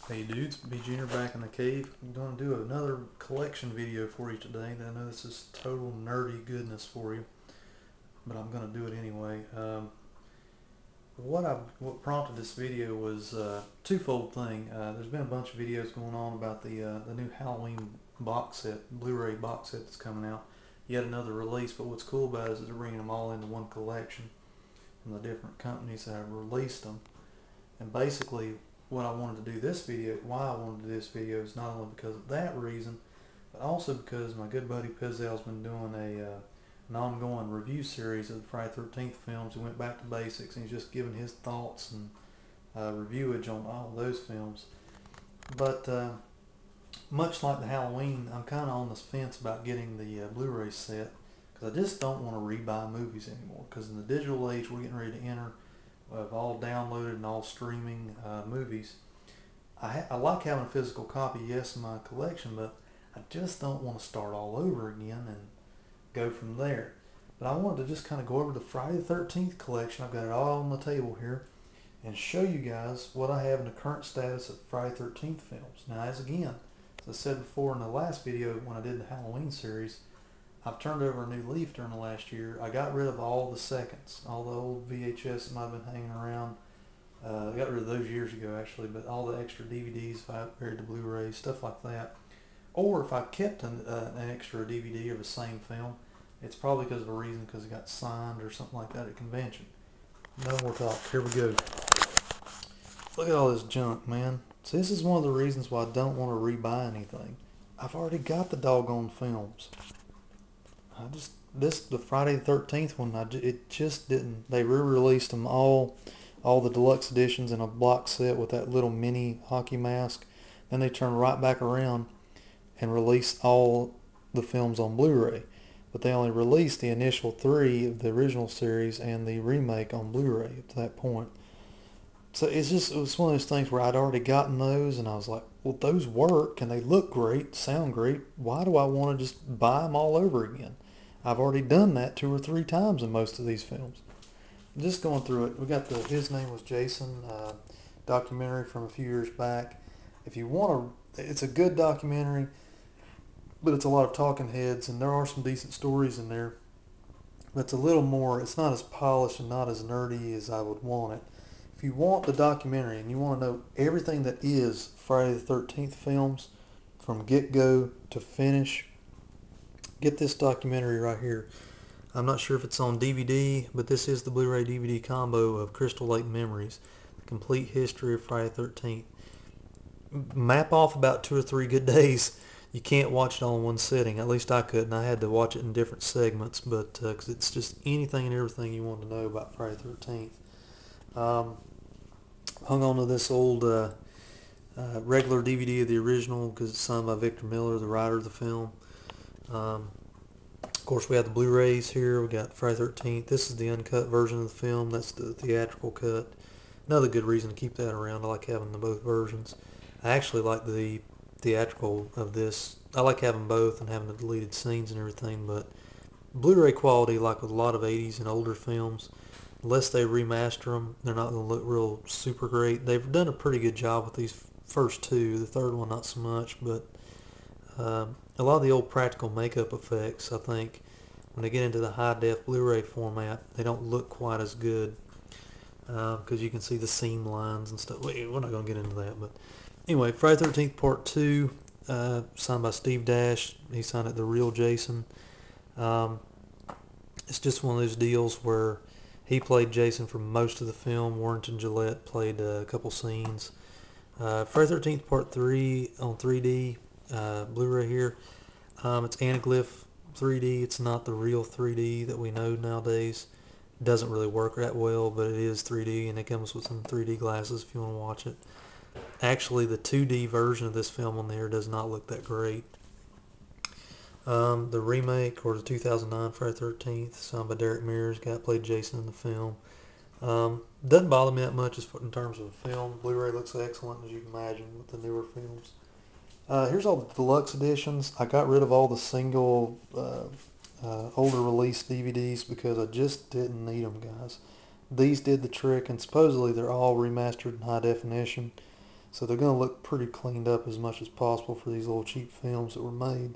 Hey dudes, B.JR back in the cave. I'm going to do another collection video for you today. I know this is total nerdy goodness for you, but I'm going to do it anyway. What prompted this video was a twofold thing. There's been a bunch of videos going on about the new Halloween box set, Blu-ray box set that's coming out. Yet another release, but what's cool about it is they're bringing them all into one collection from the different companies that have released them. And basically, what I wanted to do this video, why I wanted to do this video is not only because of that reason, but also because my good buddy Pizzel's been doing an ongoing review series of the Friday the 13th films. He went back to basics and he's just giving his thoughts and reviewage on all of those films. But much like the Halloween, I'm kind of on this fence about getting the Blu-ray set because I just don't want to rebuy movies anymore, because in the digital age we're getting ready to enter of all downloaded and all streaming movies. I like having a physical copy, yes, in my collection, but I just don't want to start all over again and go from there. But I wanted to just kind of go over the Friday the 13th collection. I've got it all on the table here and show you guys what I have in the current status of Friday the 13th films. Now, as I said before in the last video when I did the Halloween series, I've turned over a new leaf during the last year. I got rid of all the seconds, all the old VHS that might have been hanging around. I got rid of those years ago actually, but all the extra DVDs, if I upgraded to Blu-ray, stuff like that. Or if I kept an extra DVD of the same film, it's probably because of a reason, because it got signed or something like that at convention. No more talk, here we go. Look at all this junk, man. So this is one of the reasons why I don't want to rebuy anything. I've already got the doggone films. The Friday the 13th one, it just didn't. They re-released them all the deluxe editions in a block set with that little mini hockey mask. Then they turned right back around and released all the films on Blu-ray. But they only released the initial 3 of the original series and the remake on Blu-ray up to that point. So it was one of those things where I'd already gotten those and I was like, well, those work and they look great, sound great. Why do I want to just buy them all over again? I've already done that 2 or 3 times in most of these films. Just going through it, we got the His Name Was Jason documentary from a few years back. If you want to, it's a good documentary, but it's a lot of talking heads, and there are some decent stories in there. But it's a little more, it's not as polished and not as nerdy as I would want it. If you want the documentary and you want to know everything that is Friday the 13th films from get-go to finish, get this documentary right here. I'm not sure if it's on DVD, but this is the Blu-ray DVD combo of Crystal Lake Memories, the complete history of Friday the 13th. Map off about 2 or 3 good days. You can't watch it all in one sitting. At least I couldn't. I had to watch it in different segments, but because it's just anything and everything you want to know about Friday the 13th. Hung on to this old regular DVD of the original because it's signed by Victor Miller, the writer of the film. Of course, we have the Blu-rays here. We got Friday the 13th. This is the uncut version of the film. That's the theatrical cut. Another good reason to keep that around. I like having the both versions. I actually like the theatrical of this. I like having both and having the deleted scenes and everything, but Blu-ray quality, like with a lot of 80s and older films, unless they remaster them, they're not going to look real super great. They've done a pretty good job with these first 2. The third one not so much, but a lot of the old practical makeup effects, I think, when they get into the high-def Blu-ray format, they don't look quite as good because you can see the seam lines and stuff. We're not going to get into that, but anyway, Friday the 13th Part 2, signed by Steve Dash. He signed it The Real Jason. It's just one of those deals where he played Jason for most of the film. Warrington Gillette played a couple scenes. Friday the 13th Part 3 on 3D. Blu-ray here. It's anaglyph 3D. It's not the real 3D that we know nowadays. It doesn't really work that well, but it is 3D, and it comes with some 3D glasses if you want to watch it. Actually, the 2D version of this film on there does not look that great. The remake, or the 2009 Friday the 13th, signed by Derek Mears, guy that played Jason in the film. Doesn't bother me that much in terms of the film. Blu-ray looks excellent, as you can imagine, with the newer films. Here's all the deluxe editions. I got rid of all the single older release DVDs because I just didn't need them, guys. These did the trick, and supposedly they're all remastered in high definition. So they're going to look pretty cleaned up as much as possible for these little cheap films that were made.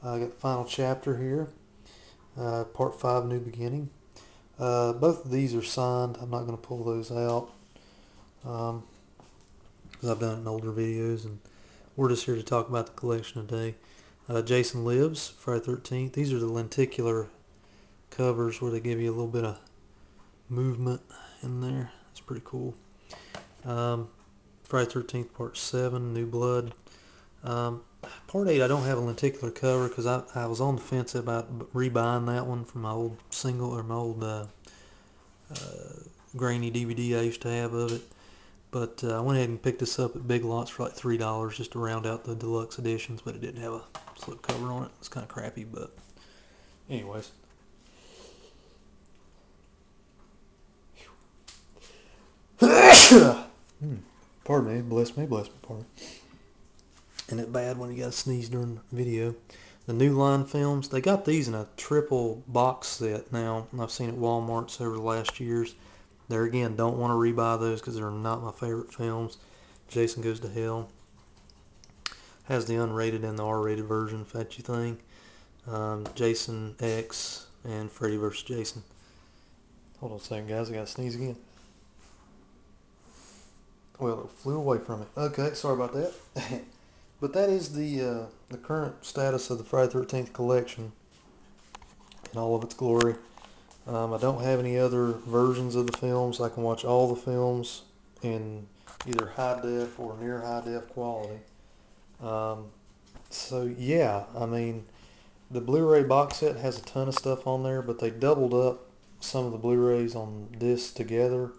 I got the final chapter here, part 5, New Beginning. Both of these are signed. I'm not going to pull those out because I've done it in older videos, and we're just here to talk about the collection today. Jason Lives, Friday 13th. These are the lenticular covers where they give you a little bit of movement in there. It's pretty cool. Friday 13th, part 7, New Blood. Part 8, I don't have a lenticular cover because I was on the fence about rebuying that one from my old single, or my old grainy DVD I used to have of it. But I went ahead and picked this up at Big Lots for like $3 just to round out the deluxe editions, but it didn't have a slip cover on it. It's kind of crappy, but anyways. Pardon me, bless me, pardon. Isn't it bad when you gotta sneeze during the video? The New Line films, they got these in a triple box set now. I've seen it at Walmart's over the last years. There again, don't want to rebuy those because they're not my favorite films. Jason Goes to Hell has the unrated and the R-rated version, if that's your thing. Jason X and Freddy vs. Jason. Hold on a second, guys. I gotta sneeze again. Well, it flew away from me. Okay, sorry about that. But that is the current status of the Friday 13th collection in all of its glory. I don't have any other versions of the films. I can watch all the films in either high def or near high def quality. So yeah, I mean, the Blu-ray box set has a ton of stuff on there, but they doubled up some of the Blu-rays on discs together,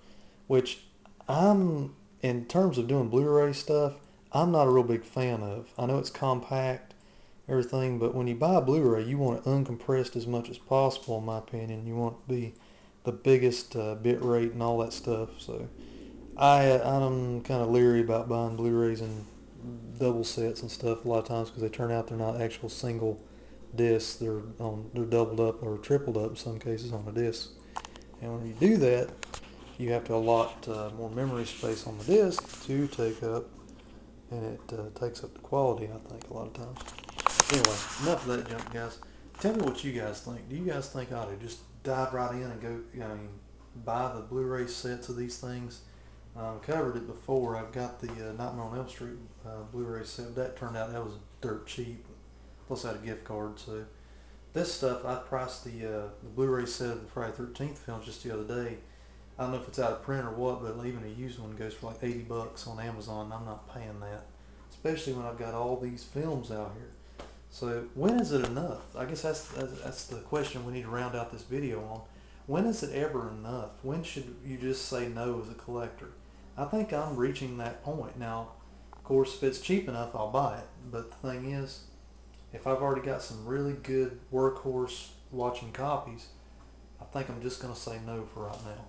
which in terms of doing Blu-ray stuff, I'm not a real big fan of. I know it's compact, everything, but when you buy a Blu-ray, you want it uncompressed as much as possible, in my opinion. You want it to be the biggest bit rate and all that stuff. So I'm kind of leery about buying Blu-rays in double sets and stuff a lot of times because they turn out they're not actual single discs. They're doubled up or tripled up in some cases on a disc. And when you do that, you have to allot more memory space on the disc to take up, and it takes up the quality, I think, a lot of times. Anyway, enough of that junk, guys. Tell me what you guys think. Do you guys think I ought to just dive right in and go, buy the Blu-ray sets of these things? Covered it before. I've got the Nightmare on Elm Street Blu-ray set. That turned out that was dirt cheap. Plus I had a gift card. So this stuff, I priced the Blu-ray set of the Friday 13th films just the other day. I don't know if it's out of print or what, but even a used one goes for like $80 on Amazon. I'm not paying that, especially when I've got all these films out here. So when is it enough? I guess that's the question we need to round out this video on. When is it ever enough? When should you just say no as a collector? I think I'm reaching that point. Now, of course, if it's cheap enough, I'll buy it. But the thing is, if I've already got some really good workhorse watching copies, I think I'm just going to say no for right now.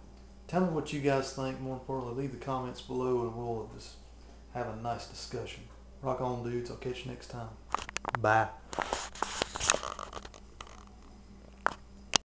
Tell me what you guys think. More importantly, leave the comments below and we'll just have a nice discussion. Rock on, dudes. I'll catch you next time. Bye.